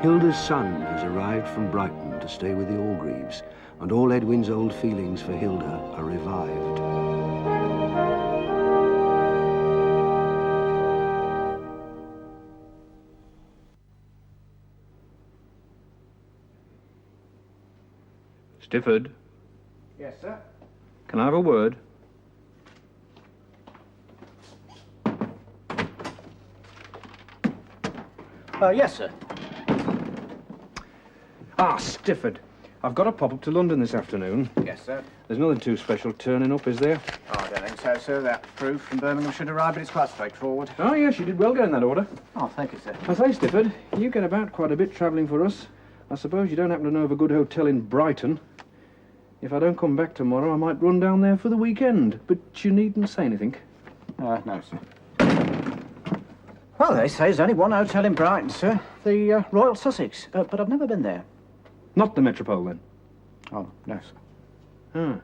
Hilda's son has arrived from Brighton to stay with the Orgreaves, and all Edwin's old feelings for Hilda are revived. Stifford, Yes, sir. can I have a word? Yes, sir. Stifford, I've got to pop up to London this afternoon. Yes, sir. There's nothing too special turning up, is there? Oh, I don't think so, sir. That proof from Birmingham should arrive, but it's quite straightforward. Oh, yes, you did well getting that order. Oh, thank you, sir. I say, Stifford, you get about quite a bit travelling for us. I suppose you don't happen to know of a good hotel in Brighton. If I don't come back tomorrow, I might run down there for the weekend, but you needn't say anything. No, sir. Well, they say there's only one hotel in Brighton, sir. The Royal Sussex. But I've never been there. Not the Metropole, then? Oh, no, sir.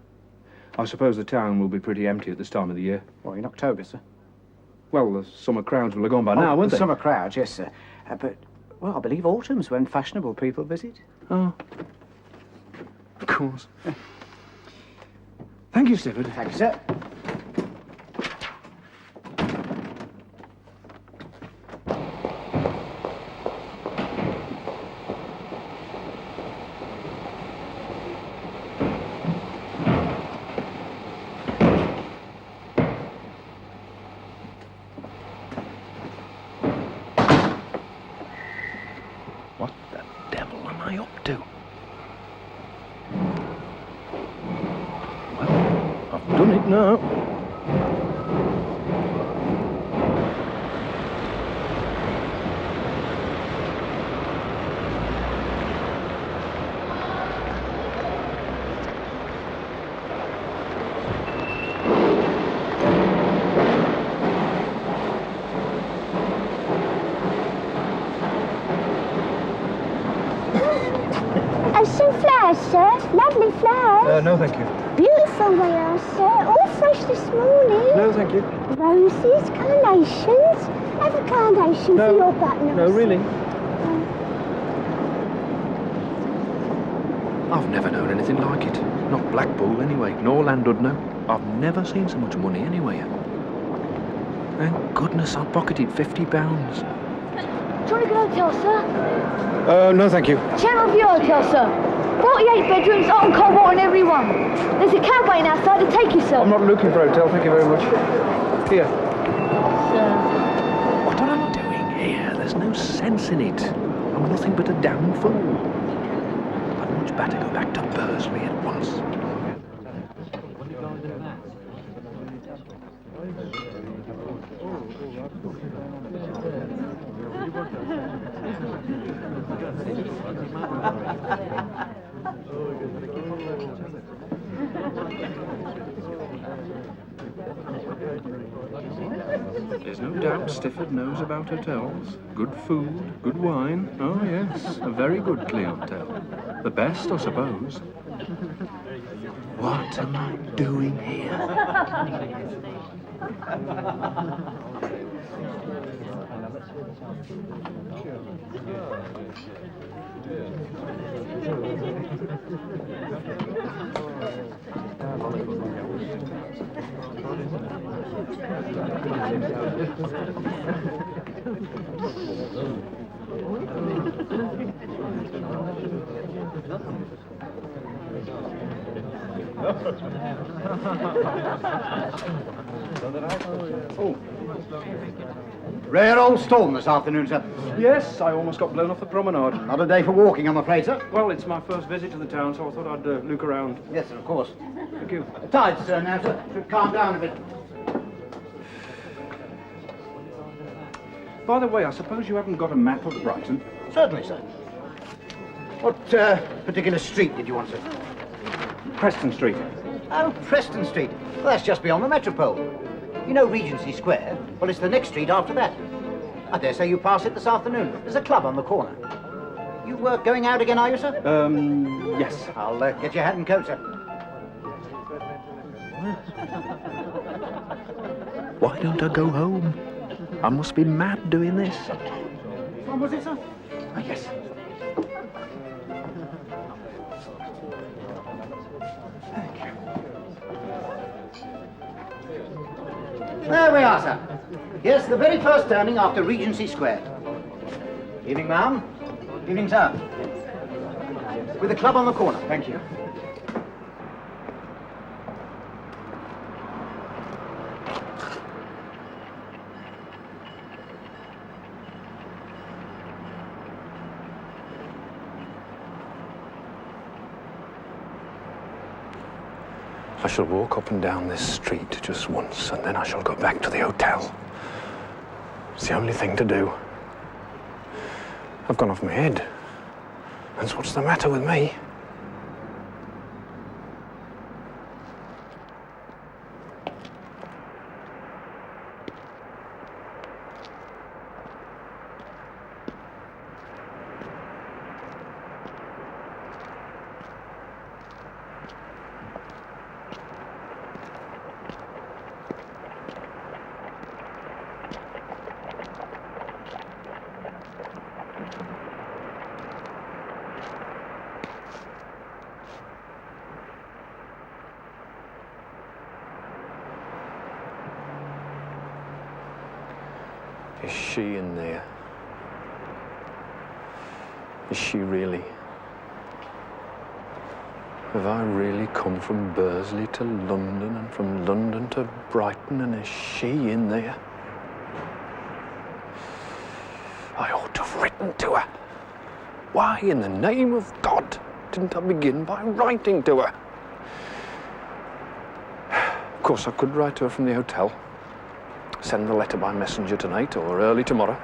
I suppose the town will be pretty empty at this time of the year. Well, in October, sir. Well, the summer crowds will have gone by now, won't the they? summer crowds, yes, sir. But, well, I believe autumn's when fashionable people visit. Oh. Of course. Thank you, Stifford. Thank you, sir. What the devil am I up to? Well, I've done it now. Some flowers, sir. Lovely flowers. No, thank you. Beautiful they are, sir. All fresh this morning. No, thank you. Roses, carnations. Have a carnation for your button. No, really. I've never known anything like it. Not Blackpool, anyway, nor Llandudno. I've never seen so much money anywhere. Thank goodness I pocketed £50. Do you want a good hotel, sir? No, thank you. Channel View Hotel, sir. 48 bedrooms, hot and cold water in every one. There's a cab waiting outside to take you, sir. I'm not looking for a hotel, thank you very much. Here. Sir. What am I doing here? There's no sense in it. I'm nothing but a damn fool. I'd much better go back to Bursley at once. There's no doubt Stifford knows about hotels. Good food, good wine. Oh, yes, a very good clientele. The best, I suppose. What am I doing here? Oh. Rare old storm this afternoon, sir. Yes, I almost got blown off the promenade. Not a day for walking, I'm afraid, sir. Well, it's my first visit to the town, so I thought I'd look around. Yes, sir, of course. Thank you. The tide's turned now, sir. Should calm down a bit. By the way, I suppose you haven't got a map of Brighton? Certainly, sir. What particular street did you want, sir? Preston Street. Oh, Preston Street. Well, that's just beyond the Metropole. You know Regency Square? Well, it's the next street after that. I dare say you pass it this afternoon. There's a club on the corner. You going out again, are you, sir? Yes. I'll get your hat and coat, sir. Why don't I go home? I must be mad doing this. Which one was it, sir? Ah, yes. Thank you. There we are, sir. Here's the very first turning after Regency Square. Evening, ma'am. Evening, sir. With the club on the corner. Thank you. I shall walk up and down this street just once, and then I shall go back to the hotel. It's the only thing to do. I've gone off my head. That's what's the matter with me. Is she in there? Is she really? Have I really come from Bursley to London and from London to Brighton, and is she in there? I ought to have written to her. Why, in the name of God, didn't I begin by writing to her? Of course, I could write to her from the hotel. Send the letter by messenger tonight or early tomorrow.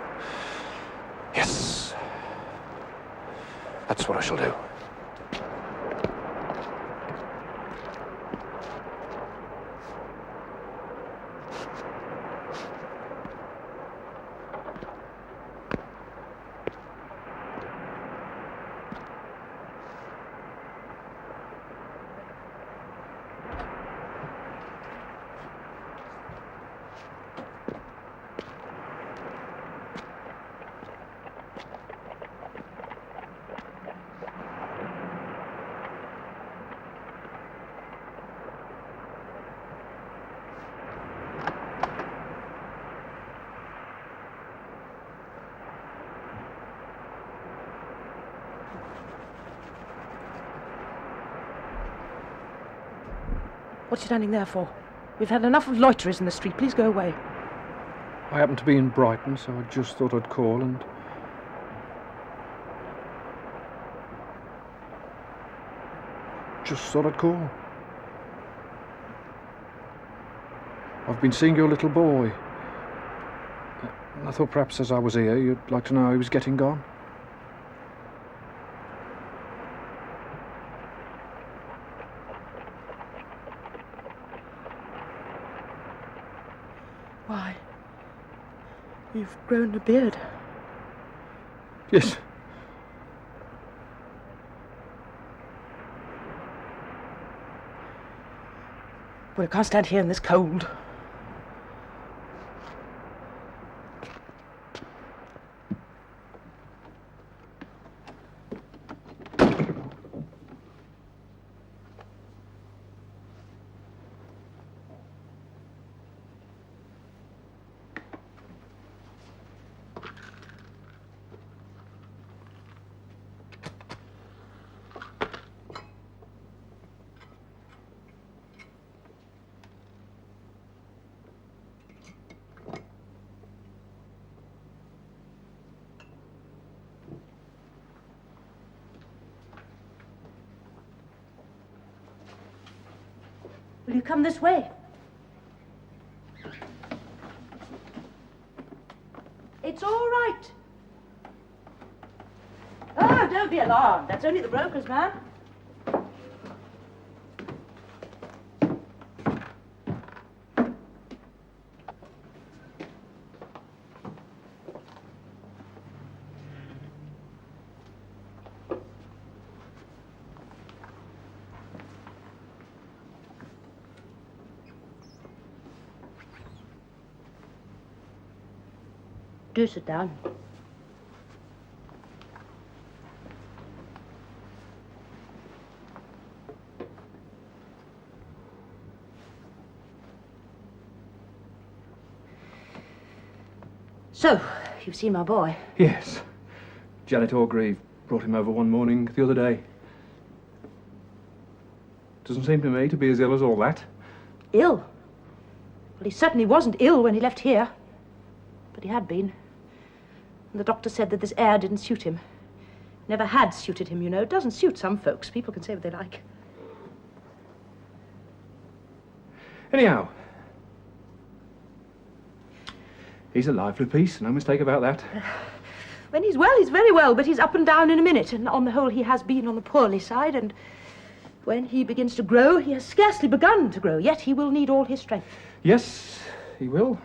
Yes. That's what I shall do. What are you standing there for? We've had enough of loiterers in the street. Please go away. I happened to be in Brighton, so I just thought I'd call and... Just thought I'd call. I've been seeing your little boy. And I thought perhaps as I was here, you'd like to know how he was getting on. Why? You've grown a beard. Yes. Well, I can't stand here in this cold. Will you come this way? It's all right. Oh, don't be alarmed. That's only the broker's man. Do sit down. So, you've seen my boy? Yes. Janet Orgreave brought him over one morning the other day. Doesn't seem to me to be as ill as all that. Ill? Well, he certainly wasn't ill when he left here. But he had been. And the doctor said that this air didn't suit him. Never had suited him, you know. It doesn't suit some folks. People can say what they like. Anyhow, he's a lively piece, no mistake about that. When he's well, he's very well, but he's up and down in a minute. And on the whole, he has been on the poorly side. And when he begins to grow, he has scarcely begun to grow. Yet he will need all his strength. Yes, he will.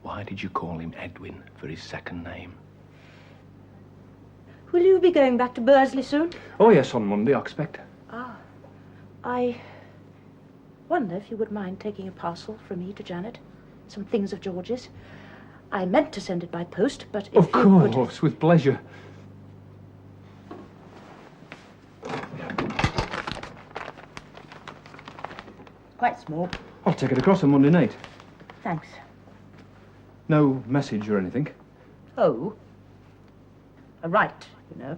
Why did you call him Edwin for his second name? Will you be going back to Bursley soon? Oh, yes, on Monday, I expect. Ah. I wonder if you would mind taking a parcel from me to Janet. Some things of George's. I meant to send it by post, but if Of you could... course, with pleasure. Quite small. I'll take it across on Monday night. Thanks. No message or anything. Oh. A right, you know.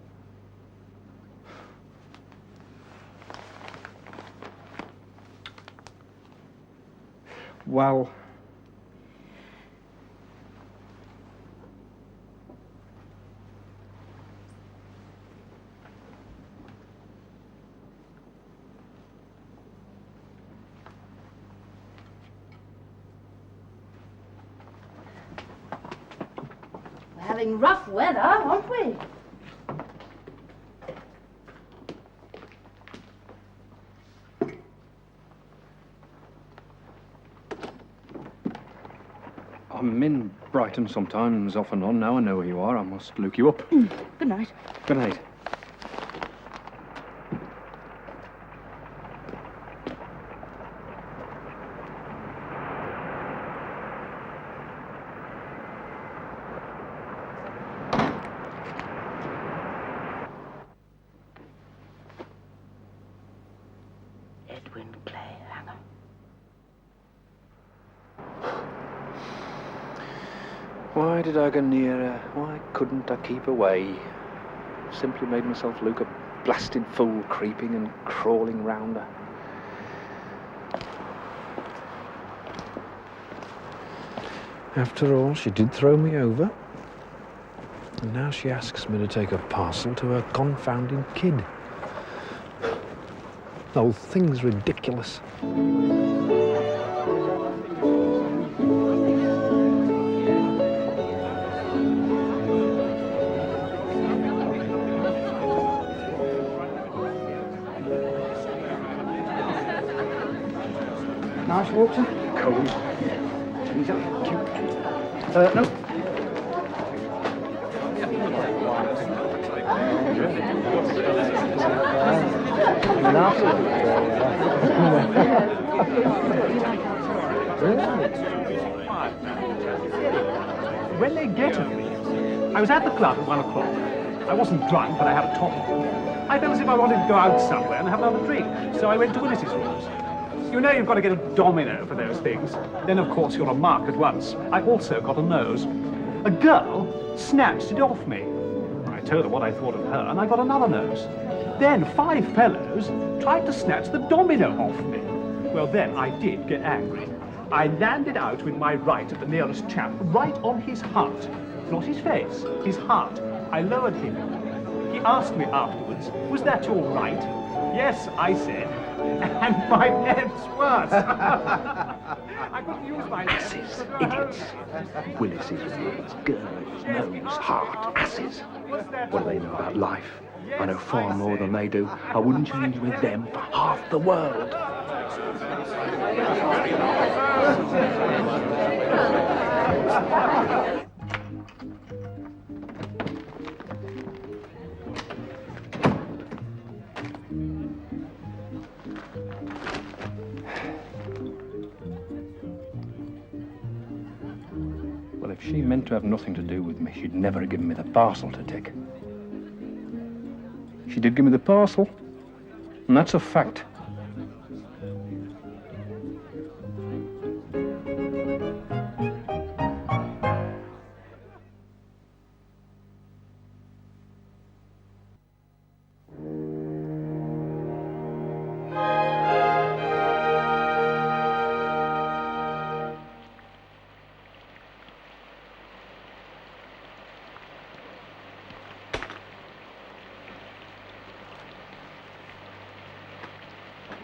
Well... We're having rough weather, aren't we? I'm in Brighton sometimes, off and on. Now I know where you are. I must look you up. Good night. Good night. Edwin Clayhanger. Why did I go near her? Why couldn't I keep away? Simply made myself look a blasted fool creeping and crawling round her. After all, she did throw me over. And now she asks me to take a parcel to her confounding kid. The whole thing's ridiculous. Nice walk, sir? Cold. Easy. No. When they get at me, I was at the club at 1 o'clock. I wasn't drunk, but I had a top on. I felt as if I wanted to go out somewhere and have another drink, so I went to Willis's rooms. You know you've got to get a domino for those things. Then, of course, you're a mark at once. I also got a nose. A girl snatched it off me. I told her what I thought of her, and I got another nose. Then 5 fellows tried to snatch the domino off me. Well, then I did get angry. I landed out with my right at the nearest chap, right on his heart. Not his face, his heart. I lowered him. He asked me afterwards, was that your right? Yes, I said. And my left's worse. I couldn't use my left. Asses, idiots. Willis's words, girls, nose, heart, asses. What do they know about life? I know far more than they do. I wouldn't change with them for half the world. Well, if she meant to have nothing to do with me, she'd never have given me the parcel to take. She did give me the parcel, And that's a fact.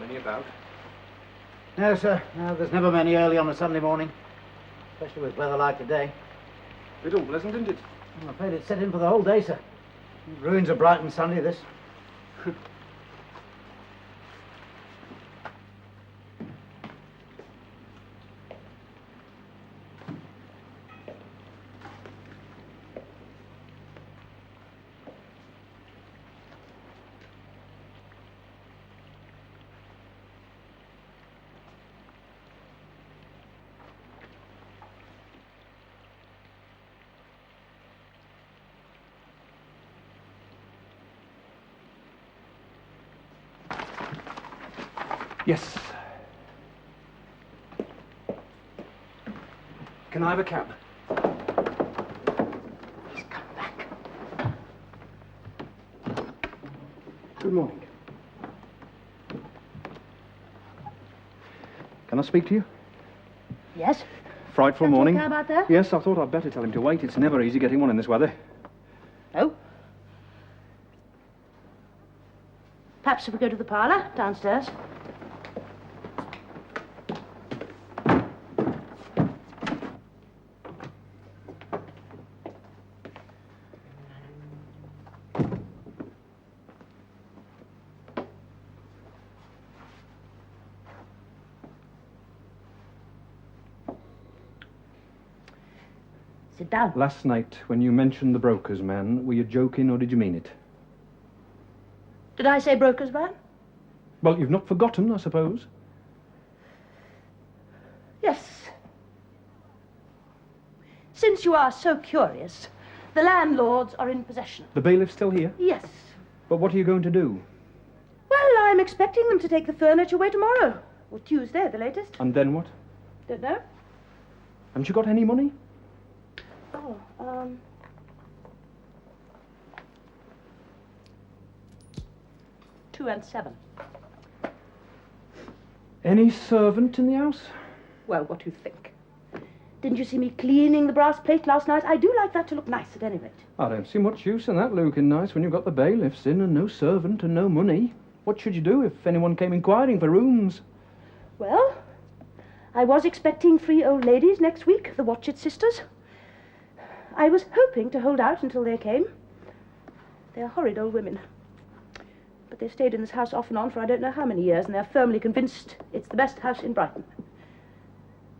Many about? No, sir. No, there's never many early on a Sunday morning. Especially with weather like today. Bit unpleasant, isn't it? I'm afraid it's set in for the whole day, sir. It ruins a Brighton Sunday, this. Yes. Can I have a cab? He's come back. Good morning. Can I speak to you? Yes? Frightful That's your morning. cab out there? Yes, I thought I'd better tell him to wait. It's never easy getting one in this weather. Oh? Perhaps if we go to the parlour, downstairs. Sit down. Last night, when you mentioned the broker's man, were you joking or did you mean it? Did I say broker's man? Well, you've not forgotten, I suppose. Yes. Since you are so curious, the landlords are in possession. The bailiff's still here? Yes. But what are you going to do? Well, I'm expecting them to take the furniture away tomorrow. Or Tuesday at the latest. And then what? Don't know. Haven't you got any money? Oh, 2 and 7. Any servant in the house? Well, what do you think? Didn't you see me cleaning the brass plate last night? I do like that to look nice at any rate. I don't see much use in that looking nice when you've got the bailiffs in and no servant and no money. What should you do if anyone came inquiring for rooms? Well, I was expecting 3 old ladies next week, the Watchet sisters. I was hoping to hold out until they came. They're horrid old women. But they've stayed in this house off and on for I don't know how many years, and they're firmly convinced it's the best house in Brighton.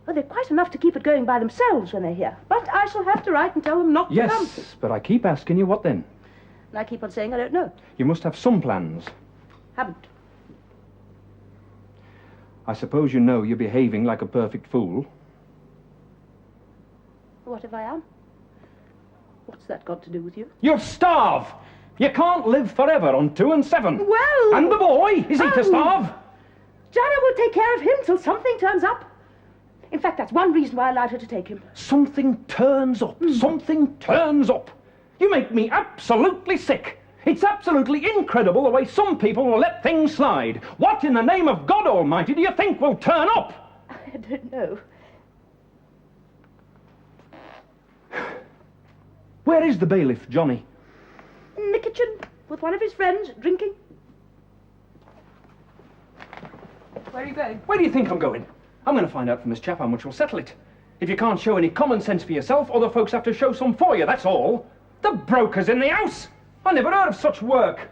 Well, they're quite enough to keep it going by themselves when they're here. But I shall have to write and tell them not to come. Yes, but I keep asking you, what then? And I keep on saying I don't know. You must have some plans. Haven't. I suppose you know you're behaving like a perfect fool. What if I am? What's that got to do with you? You'll starve! You can't live forever on 2 and 7. Well... And the boy, is he to starve? Jana will take care of him till something turns up. In fact, that's one reason why I allowed her to take him. Something turns up. Something turns up. You make me absolutely sick. It's absolutely incredible the way some people will let things slide. What in the name of God Almighty do you think will turn up? I don't know. Where is the bailiff, Johnny? In the kitchen with one of his friends, drinking. Where are you going? Where do you think I'm going? I'm going to find out from this chap how much will settle it. If you can't show any common sense for yourself, other folks have to show some for you, that's all. The broker's in the house! I never heard of such work.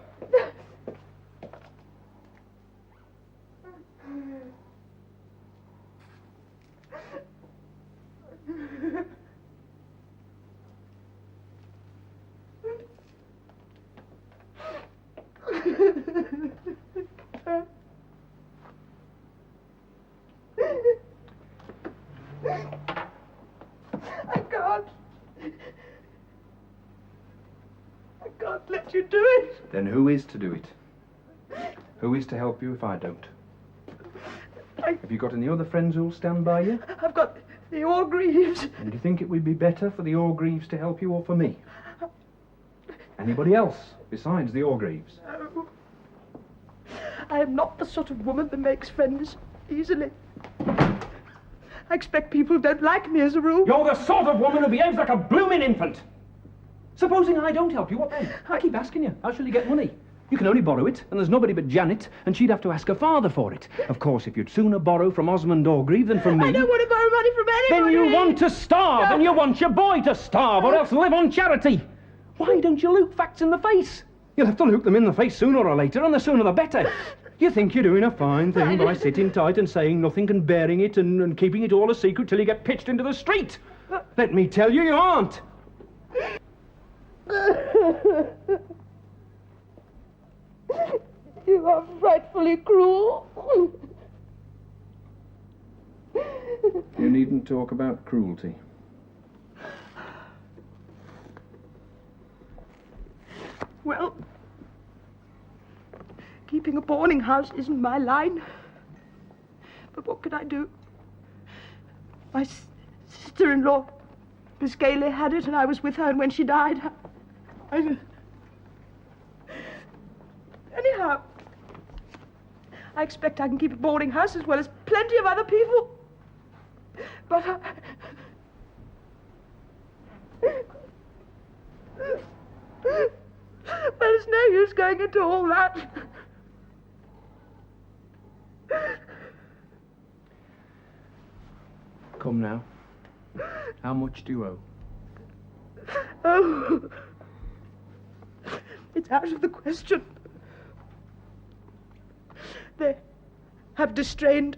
I can't let you do it. Then who is to do it? Who is to help you if I don't? Have you got any other friends who'll stand by you? I've got the Orgreaves. And do you think it would be better for the Orgreaves to help you or for me? Anybody else besides the Orgreaves? No. I am not the sort of woman that makes friends easily. I expect people don't like me as a rule. You're the sort of woman who behaves like a blooming infant. Supposing I don't help you, what then? I keep asking you, how shall you get money? You can only borrow it, and there's nobody but Janet, and she'd have to ask her father for it. Of course, if you'd sooner borrow from Osmond Orgreave than from me... I don't want to borrow money from anybody! Then you want to starve, No. and you want your boy to starve, or else live on charity. Why don't you look facts in the face? You'll have to look them in the face sooner or later, and the sooner the better. You think you're doing a fine thing by sitting tight and saying nothing and bearing it and keeping it all a secret till you get pitched into the street. Let me tell you, you aren't. You are frightfully cruel. You needn't talk about cruelty. Well, keeping a boarding house isn't my line. But what could I do? My sister-in-law, Miss Gailey, had it, and I was with her, and when she died, Anyhow, I expect I can keep a boarding house as well as plenty of other people. But there's no use going into all that. Come now. How much do you owe? Oh, it's out of the question. They have distrained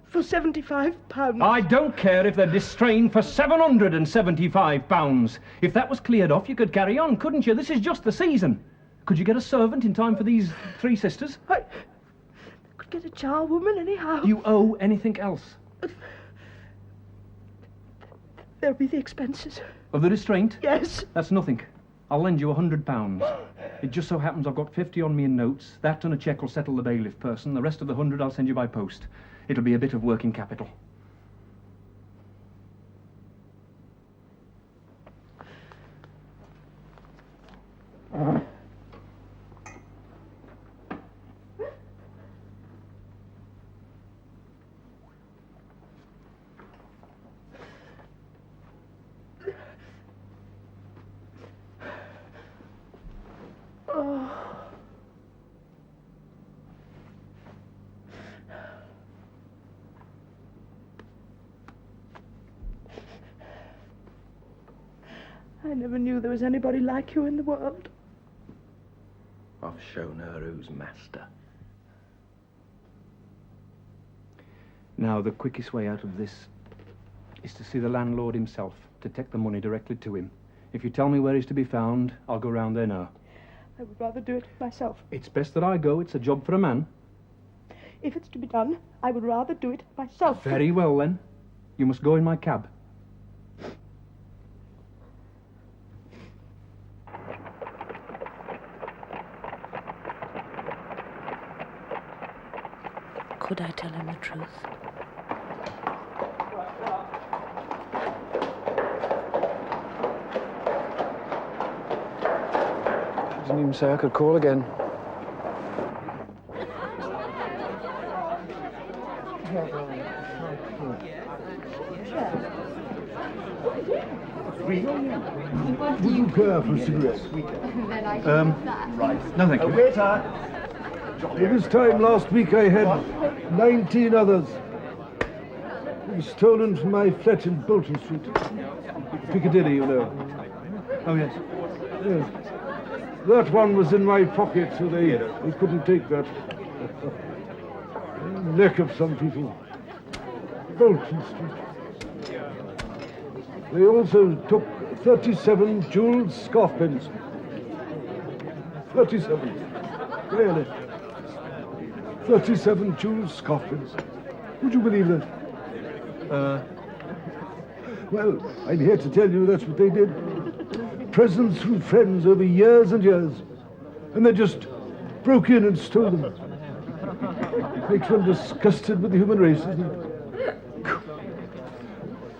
for £75. I don't care if they're distrained for £775. If that was cleared off, you could carry on, couldn't you? This is just the season. Could you get a servant in time for these 3 sisters? I could get a charwoman anyhow. Do you owe anything else? There'll be the expenses. Of the restraint? Yes. That's nothing. I'll lend you £100. It just so happens I've got 50 on me in notes. That and a cheque will settle the bailiff person. The rest of the 100 I'll send you by post. It'll be a bit of working capital. I never knew there was anybody like you in the world. I've shown her who's master. Now, the quickest way out of this is to see the landlord himself, to take the money directly to him. If you tell me where he's to be found, I'll go round there now. I would rather do it myself. It's best that I go. It's a job for a man. If it's to be done, I would rather do it myself. Very well, then. You must go in my cab. Could I tell him the truth? Didn't even say I could call again. Would you care for a cigarette? No, thank you. Waiter! This time last week I had 19 others. They were stolen from my flat in Bolton Street. Piccadilly, you know. Oh, yes. Yes. That one was in my pocket, so they couldn't take that. Neck of some people. Bolton Street. They also took 37 jewelled scarfpins. 37. Really. 37 jewelled scarfpins. Would you believe that? Well, I'm here to tell you that's what they did. Presents from friends over years and years. And they just broke in and stole them. Makes one disgusted with the human race, doesn't it?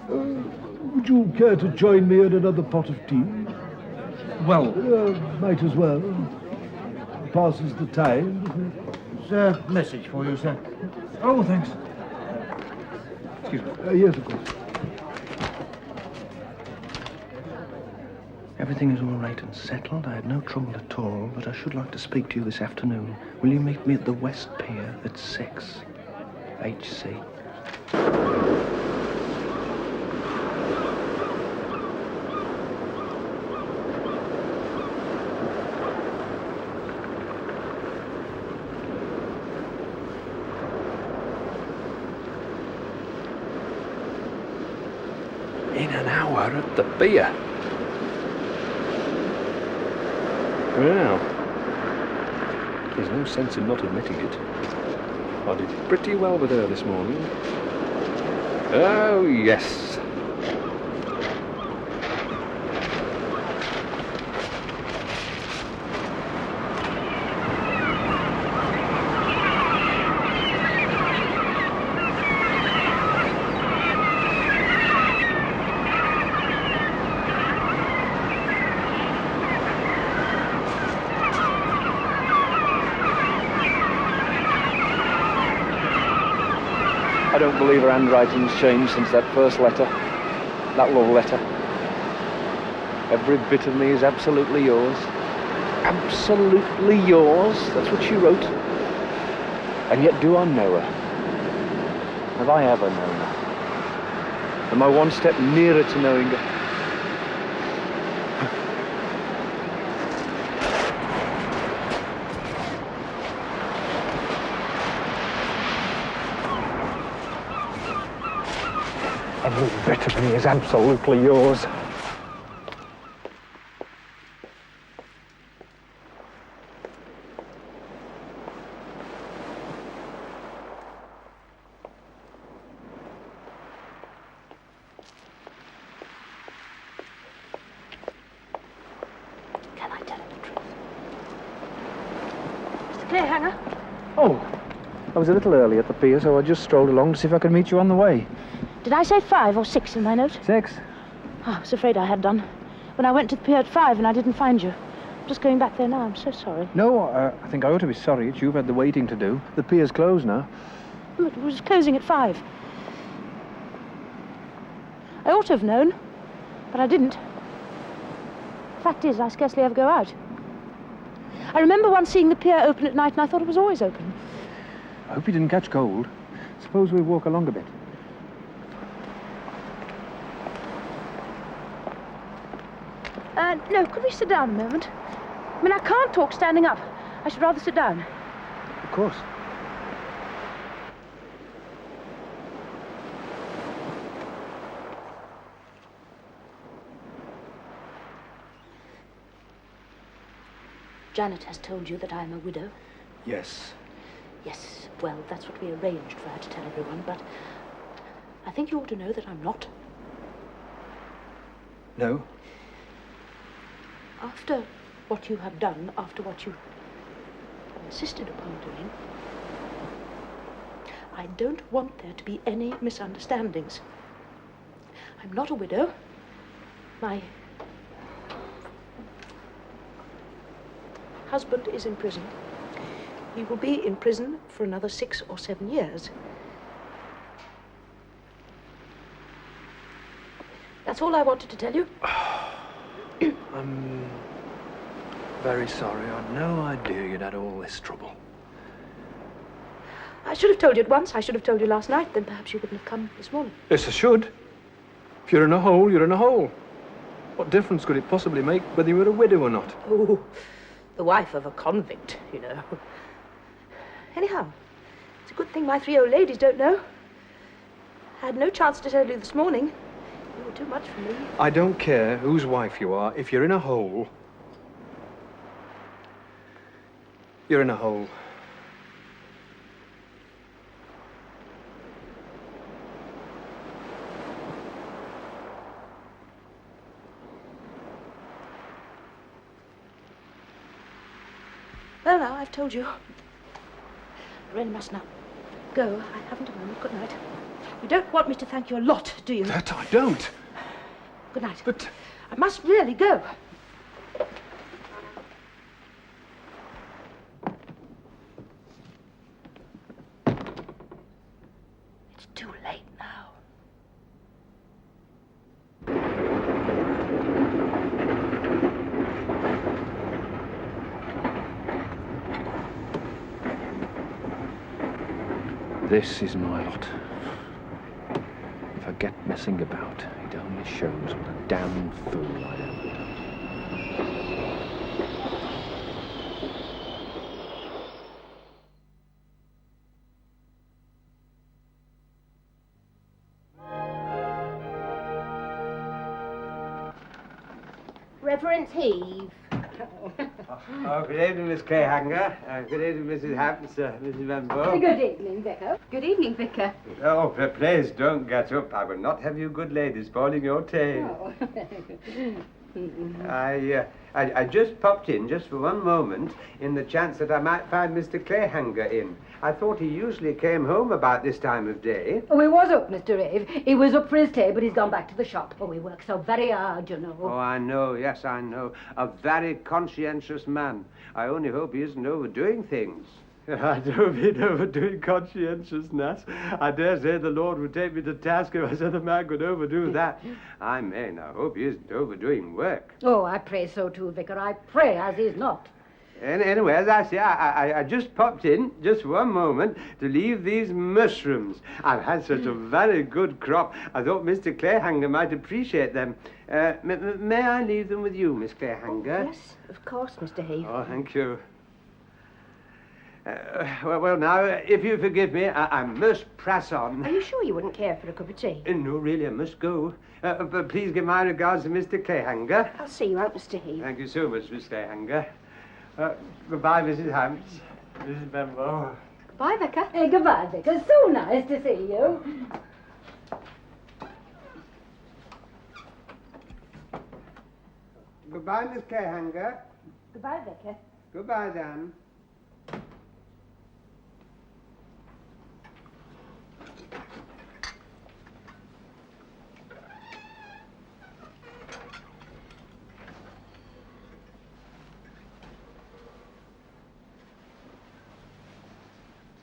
Would you care to join me in another pot of tea? Well, might as well. Passes the time, doesn't it? There's a message for you, sir. oh, thanks. Excuse me. Yes, of course. Everything is all right and settled. I had no trouble at all, but I should like to speak to you this afternoon. Will you meet me at the West Pier at 6? HC. In an hour at the pier. Well, there's no sense in not admitting it. I did pretty well with her this morning. Oh, yes. I don't believe her handwriting's changed since that first letter. That love letter. Every bit of me is absolutely yours. Absolutely yours. That's what she wrote. And yet do I know her? Have I ever known her? Am I one step nearer to knowing her? Every bit of me is absolutely yours. Can I tell him the truth? Mr. Clayhanger? Oh, I was a little early at the pier, so I just strolled along to see if I could meet you on the way. Did I say 5 or 6 in my note? 6? Oh, I was afraid I had done. When I went to the pier at 5 and I didn't find you. I'm just going back there now. I'm so sorry. No, I think I ought to be sorry. It's you've had the waiting to do. The pier's closed now. Oh, it was closing at 5. I ought to have known, but I didn't. The fact is, I scarcely ever go out. I remember once seeing the pier open at night, and I thought it was always open. I hope you didn't catch cold. Suppose we walk along a bit. No, could we sit down a moment? I mean, I can't talk standing up. I should rather sit down. Of course. Janet has told you that I'm a widow. Yes. Yes, well, that's what we arranged for her to tell everyone, but I think you ought to know that I'm not. No? After what you have done, after what you insisted upon doing, I don't want there to be any misunderstandings. I'm not a widow. My husband is in prison. He will be in prison for another 6 or 7 years. That's all I wanted to tell you. I'm very sorry. I'd no idea you'd had all this trouble. I should have told you at once. I should have told you last night. Then perhaps you wouldn't have come this morning. Yes, I should. If you're in a hole, you're in a hole. What difference could it possibly make whether you were a widow or not? Oh, the wife of a convict, you know. Anyhow, it's a good thing my 3 old ladies don't know. I had no chance to tell you this morning. You were too much for me. I don't care whose wife you are. If you're in a hole, you're in a hole. Well, now, I've told you. I really must now go. I haven't a moment. Good night. You don't want me to thank you a lot, do you? That I don't. Good night. But... I must really go. It's too late now. This is my lot. If I get messing about, it only shows what a damn fool I am. Reverend Heave. Oh, good evening, Miss Clayhanger. Good evening, Mrs. Hampton, Mrs. Van Bow. Good evening, Vicar. Good evening, Vicar. Oh, please don't get up. I will not have you good ladies spoiling your tale. Oh. I just popped in just for one moment in the chance that I might find Mr. Clayhanger in. I thought he usually came home about this time of day. Oh, he was up, Mr. Ave. He was up for his tea, but he's gone back to the shop. Oh, he works so very hard, you know. Oh, I know, yes, I know. A very conscientious man. I only hope he isn't overdoing things. I don't mean overdoing conscientiousness. I dare say the Lord would take me to task if I said a man could overdo that. I mean, I hope he isn't overdoing work. Oh, I pray so too, Vicar. I pray as he's not. Anyway, as I say, I just popped in, just for one moment, to leave these mushrooms. I've had such a very good crop. I thought Mr. Clayhanger might appreciate them. May I leave them with you, Miss Clayhanger? Oh, yes, of course, Mr. Heath. Oh, thank you. Well, now, if you forgive me, I must press on. Are you sure you wouldn't care for a cup of tea? No, really, I must go. But please give my regards to Mr. Clayhanger. I'll see you out, Mr. Heath. Thank you so much, Miss Clayhanger. Goodbye, Mrs. Hamps. Mrs. Benbow. Goodbye, Vicar. Hey, goodbye, Vicar. So nice to see you. Goodbye, Miss Clayhanger. Goodbye, Vicar. Goodbye, Dan.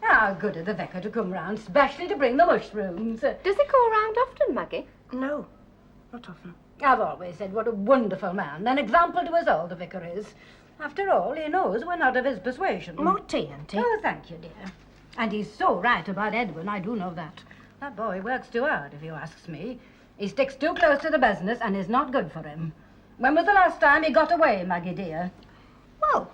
How good of the Vicar to come round, especially to bring the mushrooms. Does he go round often, Maggie? No, not often. I've always said what a wonderful man, an example to us all, the Vicar is. After all, he knows we're not of his persuasion. More tea, Auntie. Oh, thank you, dear. And he's so right about Edwin, I do know that. That boy works too hard, if you asks me. He sticks too close to the business and is not good for him. When was the last time he got away, Maggie, dear? Well,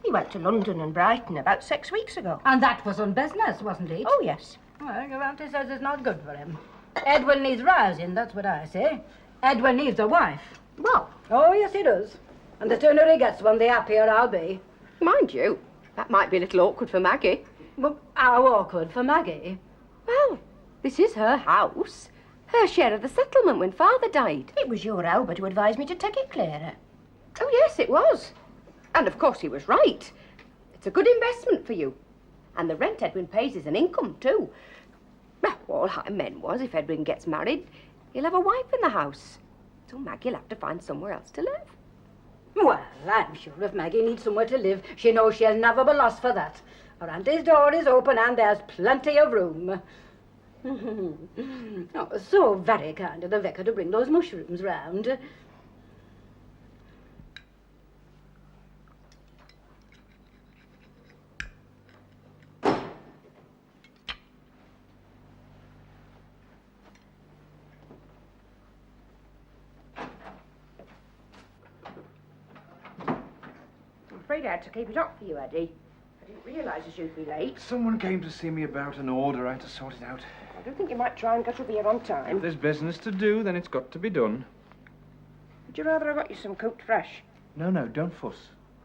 he went to London and Brighton about 6 weeks ago. And that was on business, wasn't it? Oh, yes. Well, your auntie says it's not good for him. Edwin needs rousing, that's what I say. Edwin needs a wife. Well, Oh, yes, he does. And the sooner he gets one, the happier I'll be. Mind you, that might be a little awkward for Maggie. But how awkward for Maggie. Well, this is her house. Her share of the settlement when Father died. it was your Albert who advised me to take it, Clara. Oh, yes, it was. And of course he was right. It's a good investment for you. And the rent Edwin pays is an income, too. Well, all I meant was if Edwin gets married, he'll have a wife in the house. So Maggie'll have to find somewhere else to live. Well, I'm sure if Maggie needs somewhere to live, she knows she'll never be lost for that. Her auntie's door is open and there's plenty of room. Oh, so very kind of the Vicar to bring those mushrooms round. I'm afraid I had to keep it up for you, Eddie. I didn't realise as you'd be late. Someone came to see me about an order. I had to sort it out. I don't think you might try and get over here on time. If there's business to do, then it's got to be done. Would you rather I got you some cooked fresh? No, don't fuss.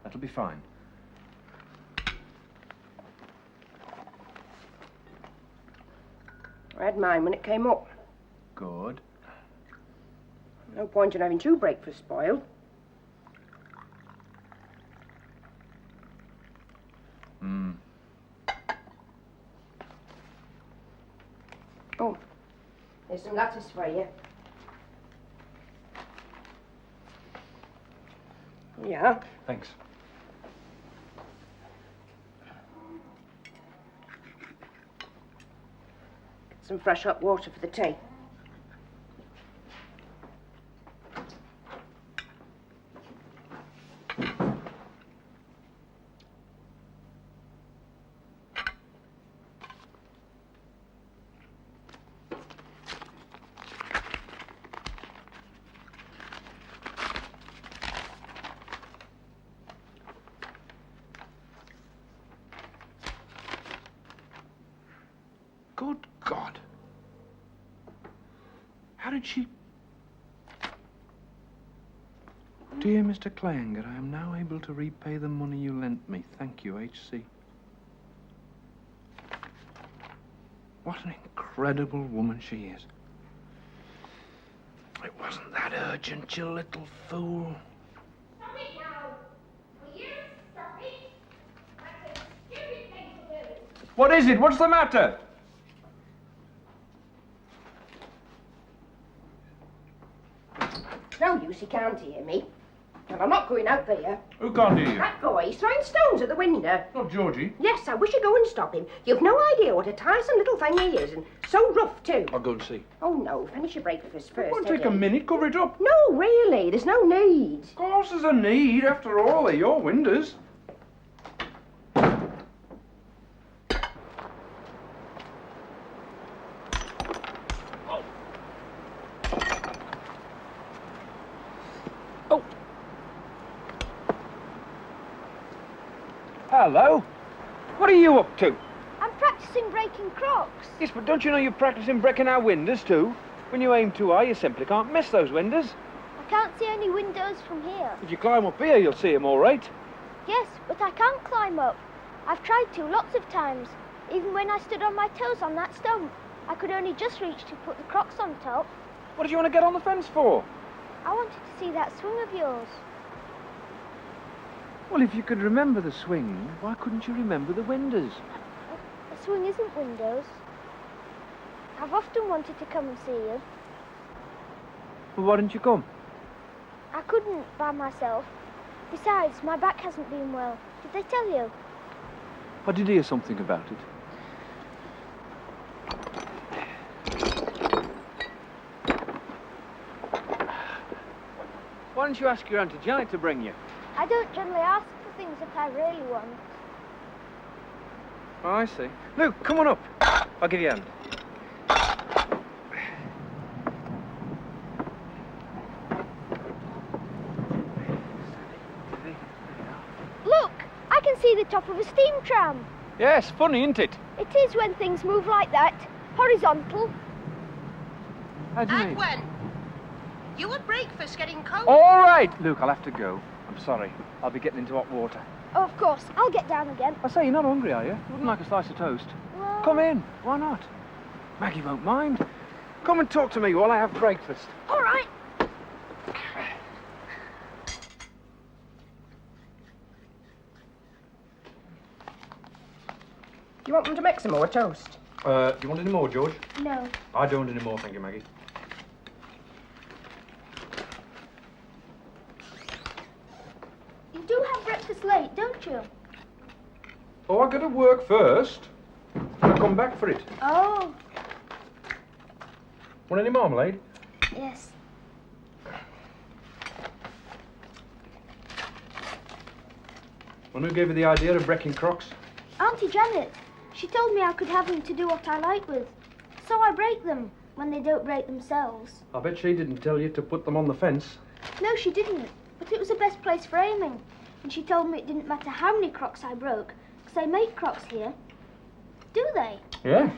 That'll be fine. I had mine when it came up. Good. No point in having two breakfasts spoiled. Oh, there's some lettuce for you. Yeah. Thanks. Some fresh hot water for the tea. Good God. How did she... Dear Mr. Clayhanger, I am now able to repay the money you lent me. Thank you, H.C. What an incredible woman she is. It wasn't that urgent, you little fool. Stop it now. Will you stop it? That's a stupid thing to do. What is it? What's the matter? No use, he can't hear me. And I'm not going out there. Who can't hear you? That boy, he's throwing stones at the window. Not Georgie. Yes, I wish you'd go and stop him. You've no idea what a tiresome little thing he is, and so rough too. I'll go and see. Oh no, finish your breakfast first. It won't take a minute, cover it up. No, really, there's no need. Of course there's a need. After all, they're your windows. Hello. What are you up to? I'm practicing breaking crocs. Yes, but don't you know you're practicing breaking our windows too? When you aim too high, you simply can't miss those windows. I can't see any windows from here. If you climb up here, you'll see them all right. Yes, but I can't climb up. I've tried to lots of times. Even when I stood on my toes on that stump, I could only just reach to put the crocs on top. What did you want to get on the fence for? I wanted to see that swing of yours. Well, if you could remember the swing, why couldn't you remember the windows? The swing isn't windows. I've often wanted to come and see you. Well, why didn't you come? I couldn't by myself. Besides, my back hasn't been well. Did they tell you? I did hear something about it. Why don't you ask your Auntie Janet to bring you? I don't generally ask for things that I really want. Oh, I see. Luke, come on up. I'll give you a hand. Look! I can see the top of a steam tram. Yes, funny, isn't it? It is when things move like that. Horizontal. How do you mean? Edwin! You at breakfast getting cold? All right. Luke, I'll have to go. I'm sorry. I'll be getting into hot water. Oh, of course. I'll get down again. I say, you're not hungry, are you? You wouldn't like a slice of toast? Well... Come in. Why not? Maggie won't mind. Come and talk to me while I have breakfast. All right. You want them to make some more toast? Do you want any more, George? No. I don't want any more, thank you, Maggie. You do have breakfast late, don't you? Oh, I got to work first. I'll come back for it. Oh. Want any marmalade? Yes. Well, who gave you the idea of breaking crocs? Auntie Janet. She told me I could have them to do what I like with. So I break them when they don't break themselves. I bet she didn't tell you to put them on the fence. No, she didn't. But it was the best place for aiming. And she told me it didn't matter how many crocs I broke, because they make crocs here. Do they? Yes,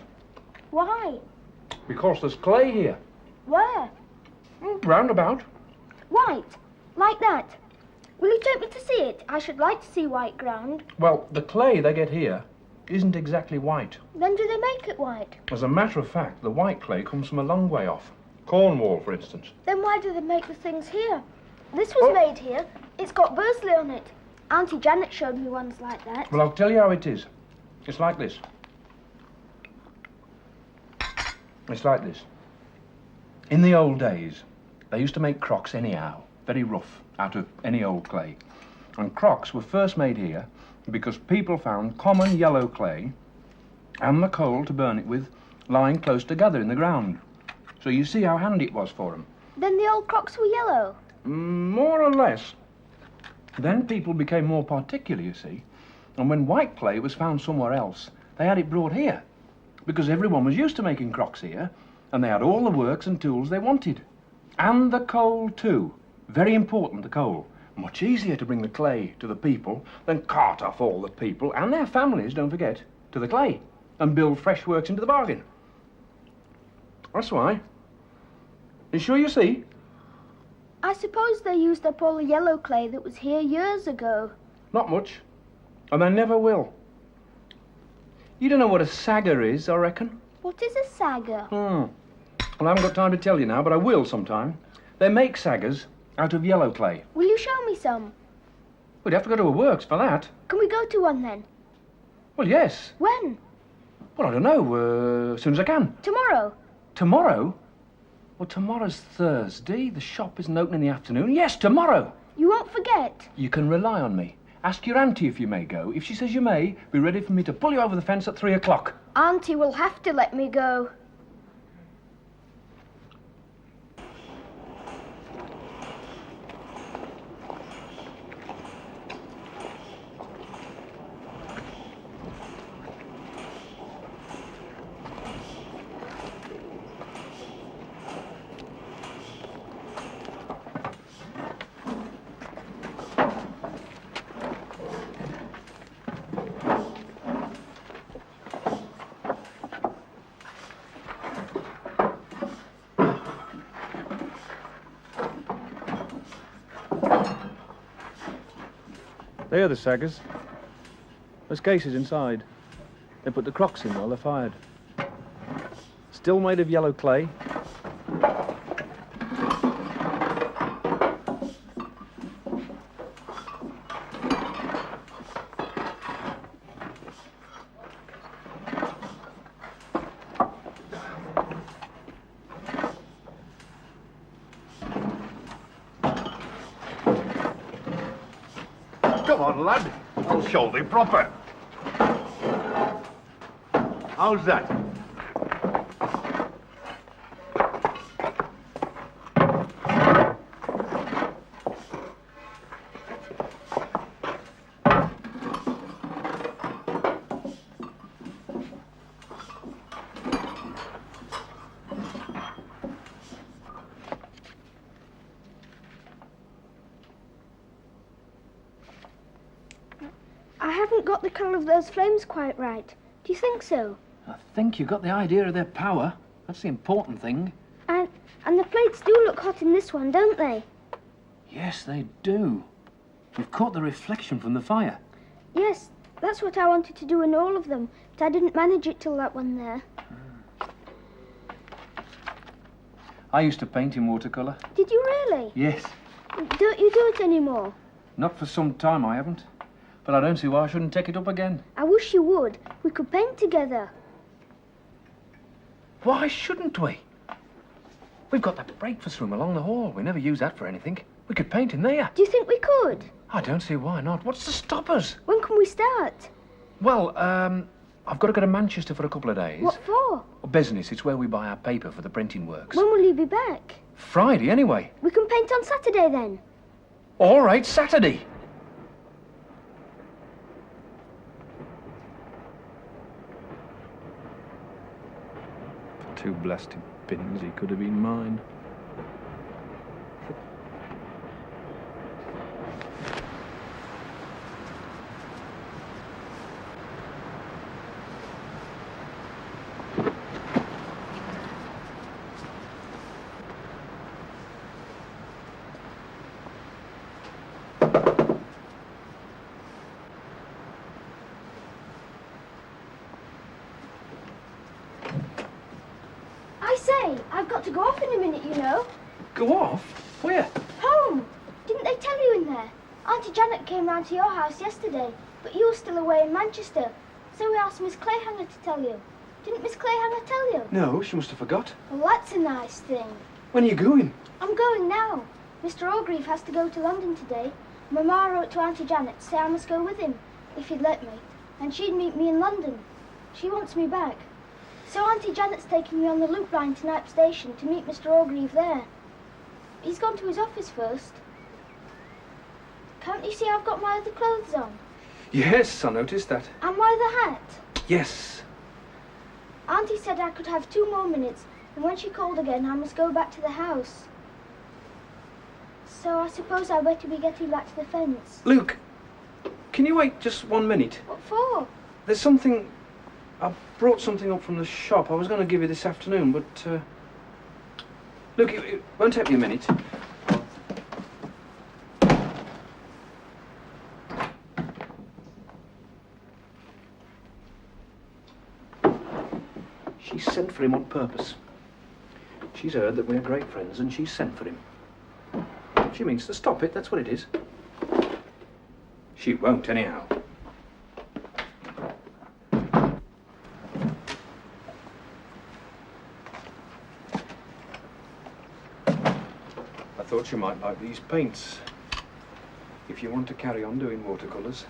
Why? because there's clay here. Where? Roundabout. White. Like that. Will you take me to see it? I should like to see white ground. Well, the clay they get here isn't exactly white. Then do they make it white? As a matter of fact, the white clay comes from a long way off. Cornwall, for instance. Then why do they make the things here? This was made here. It's got Bursley on it. Auntie Janet showed me ones like that. Well, I'll tell you how it is. It's like this. It's like this. In the old days, they used to make crocks anyhow, very rough, out of any old clay. And crocks were first made here because people found common yellow clay and the coal to burn it with lying close together in the ground. So you see how handy it was for them. Then the old crocks were yellow? More or less. Then people became more particular, you see. And when white clay was found somewhere else, they had it brought here. Because everyone was used to making crocks here, and they had all the works and tools they wanted. And the coal, too. Very important, the coal. Much easier to bring the clay to the people than cart off all the people, and their families, don't forget, to the clay, and build fresh works into the bargain. That's why. You sure you see? I suppose they used up all the yellow clay that was here years ago. Not much. And they never will. You don't know what a sagger is, I reckon? What is a sagger? Well, I haven't got time to tell you now, but I will sometime. They make saggers out of yellow clay. Will you show me some? We'd have to go to a works for that. Can we go to one then? Well, yes. When? Well, I don't know. As soon as I can. Tomorrow? Tomorrow? Well, tomorrow's Thursday. The shop isn't open in the afternoon. Yes, tomorrow. You won't forget? You can rely on me. Ask your auntie if you may go. If she says you may, be ready for me to pull you over the fence at 3 o'clock. Auntie will have to let me go. They are the saggers. There's cases inside. They put the crocks in while they're fired. Still made of yellow clay. Come on, lad. I'll show thee proper. How's that? I haven't got the colour of those flames quite right. Do you think so? I think you got the idea of their power. That's the important thing. And the plates do look hot in this one, don't they? Yes, they do. We've caught the reflection from the fire. Yes, that's what I wanted to do in all of them, but I didn't manage it till that one there. I used to paint in watercolour. Did you really? Yes. Don't you do it anymore? Not for some time, I haven't. But I don't see why I shouldn't take it up again. I wish you would. We could paint together. Why shouldn't we? We've got that breakfast room along the hall. We never use that for anything. We could paint in there. Do you think we could? I don't see why not. What's to stop us? When can we start? Well, I've got to go to Manchester for a couple of days. What for? Business. It's where we buy our paper for the printing works. When will you be back? Friday, anyway. We can paint on Saturday, then. All right, Saturday. For 2 blasted pins, he could have been mine. I've got to go off in a minute, you know. Go off? Where? Home. Didn't they tell you in there? Auntie Janet came round to your house yesterday, but you were still away in Manchester. So we asked Miss Clayhanger to tell you. Didn't Miss Clayhanger tell you? No, she must have forgot. Well, that's a nice thing. When are you going? I'm going now. Mr. Orgreave has to go to London today. Mamma wrote to Auntie Janet to say I must go with him, if he'd let me. And she'd meet me in London. She wants me back. So Auntie Janet's taking me on the loop line to Knype Station to meet Mr. Orgreave there. He's gone to his office first. Can't you see I've got my other clothes on? Yes, I noticed that. And my other hat? Yes. Auntie said I could have 2 more minutes, and when she called again, I must go back to the house. So I suppose I better be getting back to the fence. Luke, can you wait just 1 minute? What for? There's something... I brought something up from the shop. I was going to give you this afternoon, but... Luke, it won't take me a minute. She sent for him on purpose. She's heard that we're great friends, and she's sent for him. She means to stop it, that's what it is. She won't, anyhow. I thought you might like these paints, if you want to carry on doing watercolours.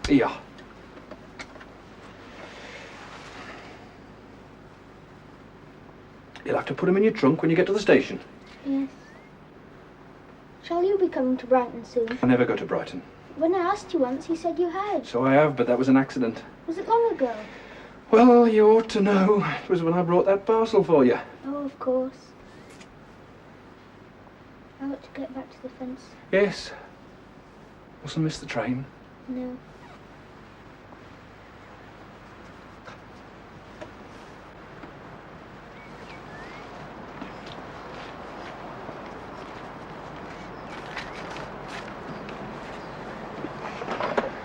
Yeah. You'll have to put them in your trunk when you get to the station. Yes. Shall you be coming to Brighton soon? I never go to Brighton. When I asked you once, you said you had. So I have, but that was an accident. Was it long ago? Well, you ought to know. It was when I brought that parcel for you. Oh, of course. I ought to get back to the fence. Yes. Mustn't miss the train. No.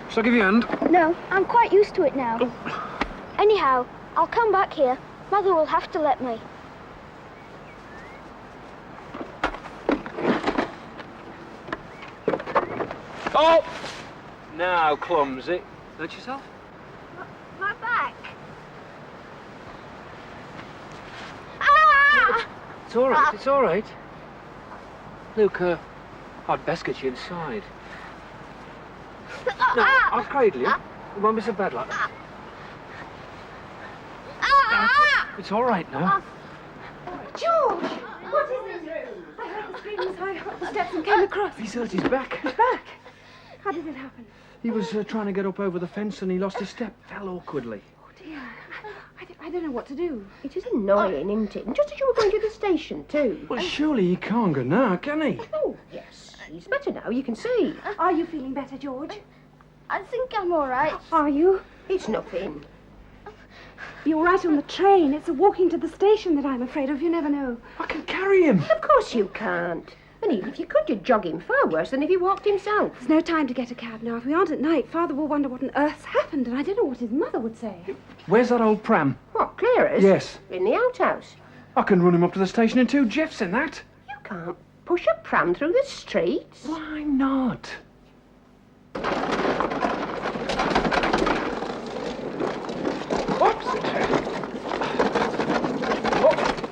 Shall I give you a hand? No, I'm quite used to it now. Anyhow, I'll come back here. Mother will have to let me. Oh! Now, clumsy. Hurt yourself? My back. Ah! It's all right, it's all right. Luke, I'd best get you inside. No, I'll cradle you. It won't be so bad like that. It's all right now. George! What is it? I heard the scream as high up the steps and came across. He's hurt his back. His back? How did it happen? He was trying to get up over the fence and he lost his step. Fell awkwardly. Oh, dear. I don't know what to do. It is annoying, isn't it? And just as you were going to the station, too. Well, surely he can't go now, can he? Oh, yes. He's better now, you can see. Are you feeling better, George? I think I'm all right. Are you? It's nothing. You're right on the train. It's a walking to the station that I'm afraid of. You never know. I can carry him. Of course you can't. And even if you could, you'd jog him far worse than if he walked himself. There's no time to get a cab now. If we aren't at night, Father will wonder what on earth's happened, and I don't know what his mother would say. Where's that old pram? What, Clara's? Yes. In the outhouse. I can run him up to the station in 2 jiffs in that. You can't push a pram through the streets. Why not?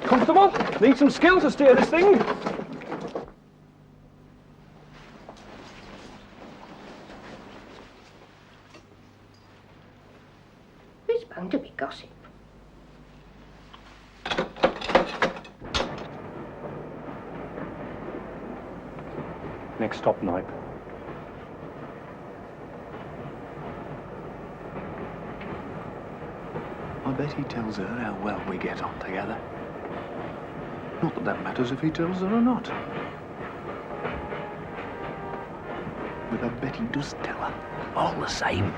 Comfortable? Need some skill to steer this thing. There's bound to be gossip. Next stop, Knype. I bet he tells her how well we get on together. Not that that matters if he tells her or not. But I bet he does tell her, all the same.